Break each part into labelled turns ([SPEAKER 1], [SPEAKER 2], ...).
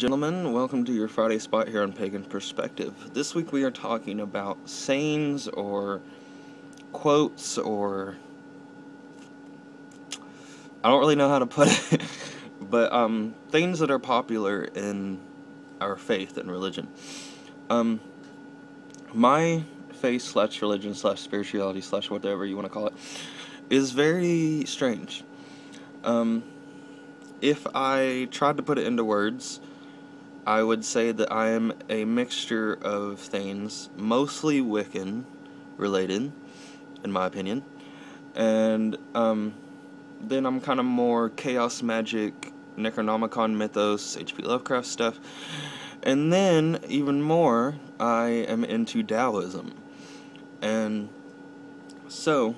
[SPEAKER 1] Gentlemen, welcome to your Friday spot here on Pagan Perspective. This week we are talking about sayings or quotes or... I don't really know how to put it, but things that are popular in our faith and religion. My faith slash religion slash spirituality slash whatever you want to call it is very strange. If I tried to put it into words, I would say that I am a mixture of things, mostly Wiccan related, in my opinion, and then I'm kind of more chaos magic, Necronomicon, mythos, H.P. Lovecraft stuff, and then, even more, I am into Taoism. And so,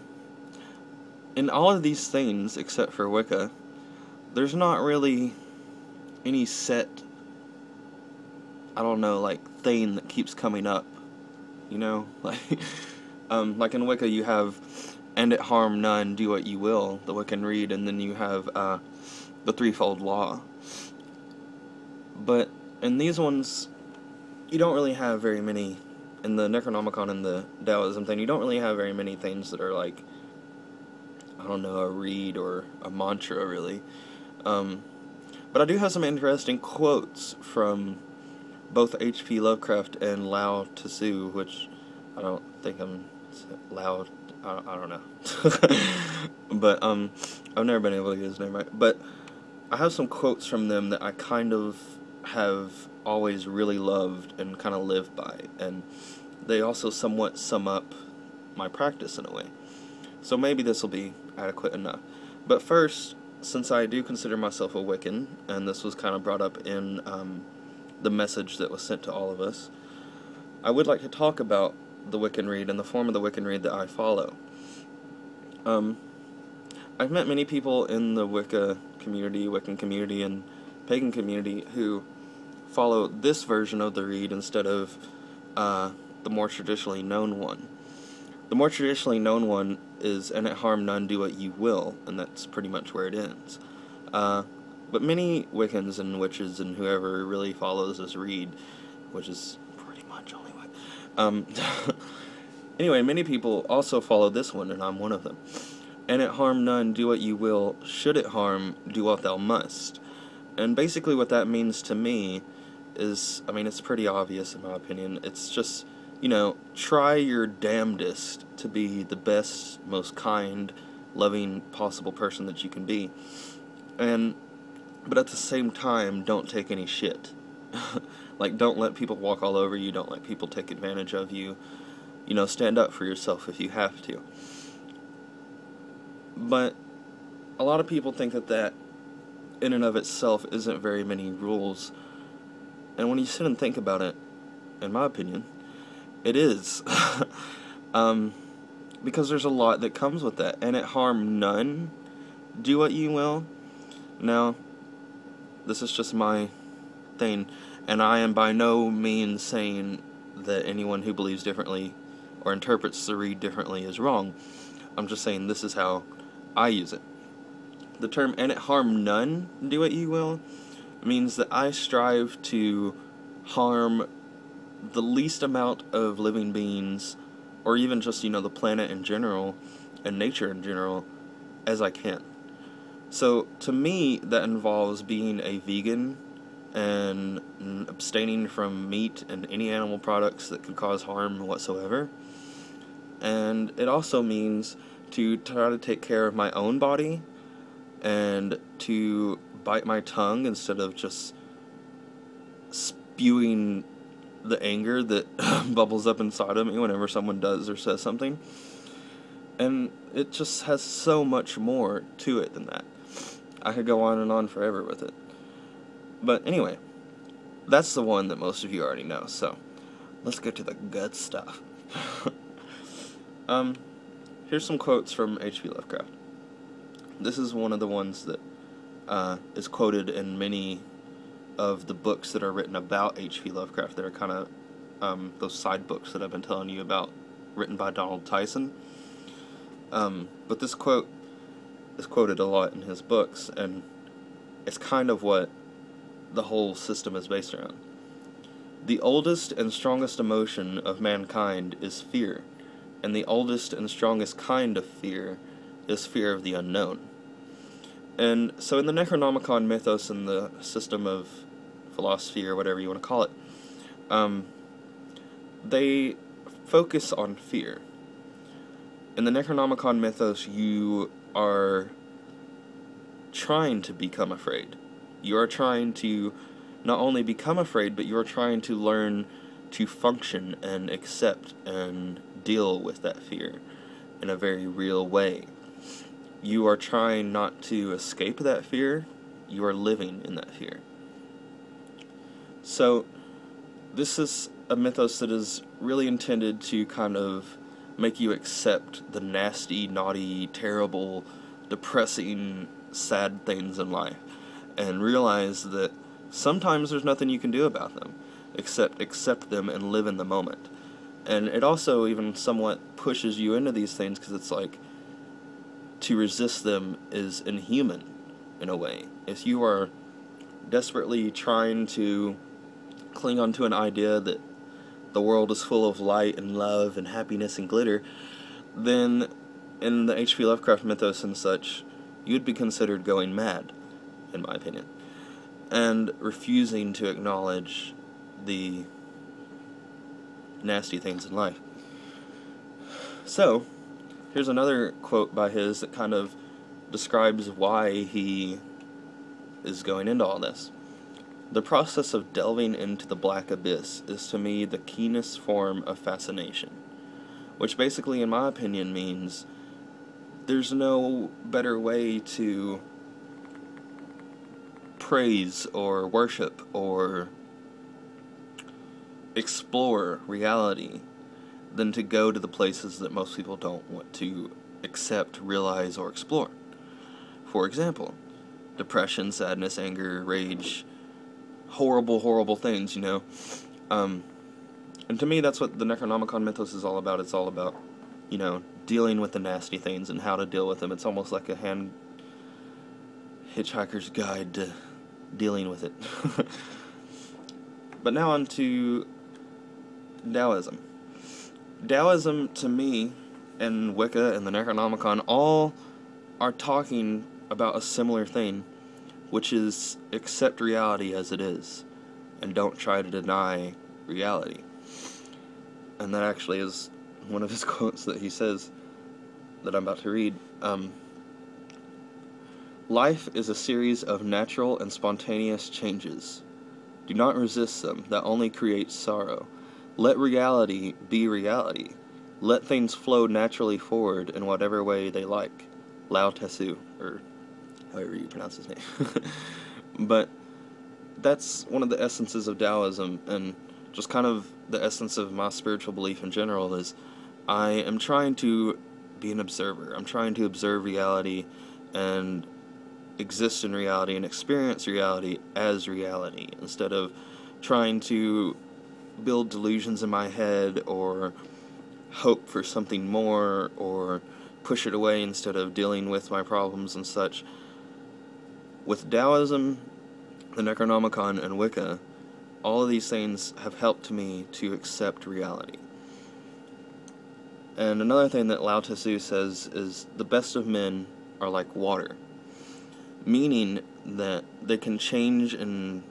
[SPEAKER 1] in all of these things, except for Wicca, there's not really any set, I don't know, like, thing that keeps coming up, you know? Like in Wicca you have, and it harm none, do what you will, the Wiccan Rede, and then you have the threefold law. But in these ones, you don't really have very many, in the Necronomicon and the Taoism thing, you don't really have very many things that are like, I don't know, a reed or a mantra, really. But I do have some interesting quotes from both H.P. Lovecraft and Lao Tzu, which I don't think I'm Lao, I don't know. But, I've never been able to get his name right. But I have some quotes from them that I kind of have always really loved and kind of lived by. And they also somewhat sum up my practice in a way. So maybe this will be adequate enough. But first, since I do consider myself a Wiccan, and this was kind of brought up in the message that was sent to all of us, I would like to talk about the Wiccan Rede and the form of the Wiccan Rede that I follow. I've met many people in the Wiccan community, and pagan community who follow this version of the Rede instead of the more traditionally known one. The more traditionally known one is, and it harm none, do what you will, and that's pretty much where it ends. But many Wiccans and witches and whoever really follows this Rede, which is pretty much only what... anyway, many people also follow this one, and I'm one of them. And it harm none, do what you will, should it harm, do what thou must. And basically what that means to me is, I mean, it's pretty obvious in my opinion. It's just, you know, try your damnedest to be the best, most kind, loving possible person that you can be. But at the same time, don't take any shit. Like, don't let people walk all over you, don't let people take advantage of you. You know, stand up for yourself if you have to. But a lot of people think that in and of itself isn't very many rules. And when you sit and think about it, in my opinion, it is. Because there's a lot that comes with that. And it harm none, do what you will. Now, this is just my thing, and I am by no means saying that anyone who believes differently or interprets the Rede differently is wrong. I'm just saying this is how I use it. The term, and it harm none, do what you will, means that I strive to harm the least amount of living beings, or even just, you know, the planet in general, and nature in general, as I can. So, to me, that involves being a vegan and abstaining from meat and any animal products that could cause harm whatsoever. And it also means to try to take care of my own body and to bite my tongue instead of just spewing the anger that bubbles up inside of me whenever someone does or says something. And it just has so much more to it than that. I could go on and on forever with it. But anyway, that's the one that most of you already know, so let's get to the good stuff. Here's some quotes from H.P. Lovecraft. This is one of the ones that is quoted in many of the books that are written about H.P. Lovecraft that are kind of those side books that I've been telling you about, written by Donald Tyson. But this quote is quoted a lot in his books, and it's kind of what the whole system is based around. The oldest and strongest emotion of mankind is fear, and the oldest and strongest kind of fear is fear of the unknown. And so in the Necronomicon mythos and the system of philosophy, or whatever you want to call it, they focus on fear. In the Necronomicon mythos, you are trying to become afraid. You are trying to not only become afraid, but you are trying to learn to function and accept and deal with that fear in a very real way. You are trying not to escape that fear, you are living in that fear. So, this is a mythos that is really intended to kind of make you accept the nasty, naughty, terrible, depressing, sad things in life, and realize that sometimes there's nothing you can do about them, except accept them and live in the moment. And it also even somewhat pushes you into these things, because it's like, to resist them is inhuman, in a way. If you are desperately trying to cling onto an idea that the world is full of light and love and happiness and glitter, then in the H.P. Lovecraft mythos and such, you'd be considered going mad, in my opinion, and refusing to acknowledge the nasty things in life. So, here's another quote by his that kind of describes why he is going into all this. The process of delving into the black abyss is to me the keenest form of fascination, which basically, in my opinion, means there's no better way to praise or worship or explore reality than to go to the places that most people don't want to accept, realize, or explore. For example, depression, sadness, anger, rage, horrible, horrible things, you know. And to me, that's what the Necronomicon mythos is all about. It's all about, you know, dealing with the nasty things and how to deal with them. It's almost like a hitchhiker's guide to dealing with it. But now on to Taoism. Taoism, to me, and Wicca and the Necronomicon all are talking about a similar thing, which is accept reality as it is, and don't try to deny reality. And that actually is one of his quotes that he says that I'm about to read. Life is a series of natural and spontaneous changes. Do not resist them, that only creates sorrow. Let reality be reality. Let things flow naturally forward in whatever way they like. Lao Tzu, or however you pronounce his name. But that's one of the essences of Taoism, and just kind of the essence of my spiritual belief in general is I am trying to be an observer. I'm trying to observe reality and exist in reality and experience reality as reality, instead of trying to build delusions in my head or hope for something more or push it away instead of dealing with my problems and such. With Taoism, the Necronomicon, and Wicca, all of these things have helped me to accept reality. And another thing that Lao Tzu says is the best of men are like water, meaning that they can change in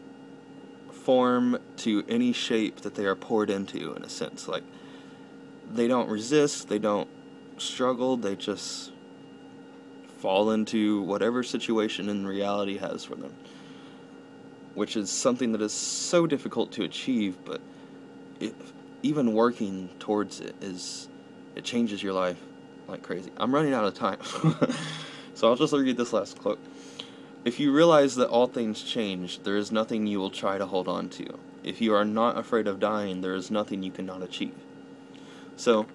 [SPEAKER 1] form to any shape that they are poured into, in a sense. Like, they don't resist, they don't struggle, they just fall into whatever situation in reality has for them, which is something that is so difficult to achieve, but even working towards it changes your life like crazy. I'm running out of time, so I'll just read this last quote. If you realize that all things change, there is nothing you will try to hold on to. If you are not afraid of dying, there is nothing you cannot achieve. So,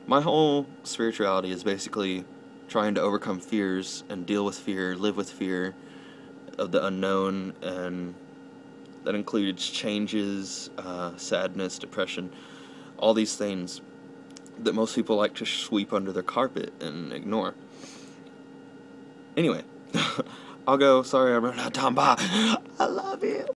[SPEAKER 1] my whole spirituality is basically trying to overcome fears and deal with fear, live with fear of the unknown, and that includes changes, sadness, depression, all these things that most people like to sweep under the carpet and ignore. Anyway, I'll go. Sorry, I'm running out of time. Bye. I love you.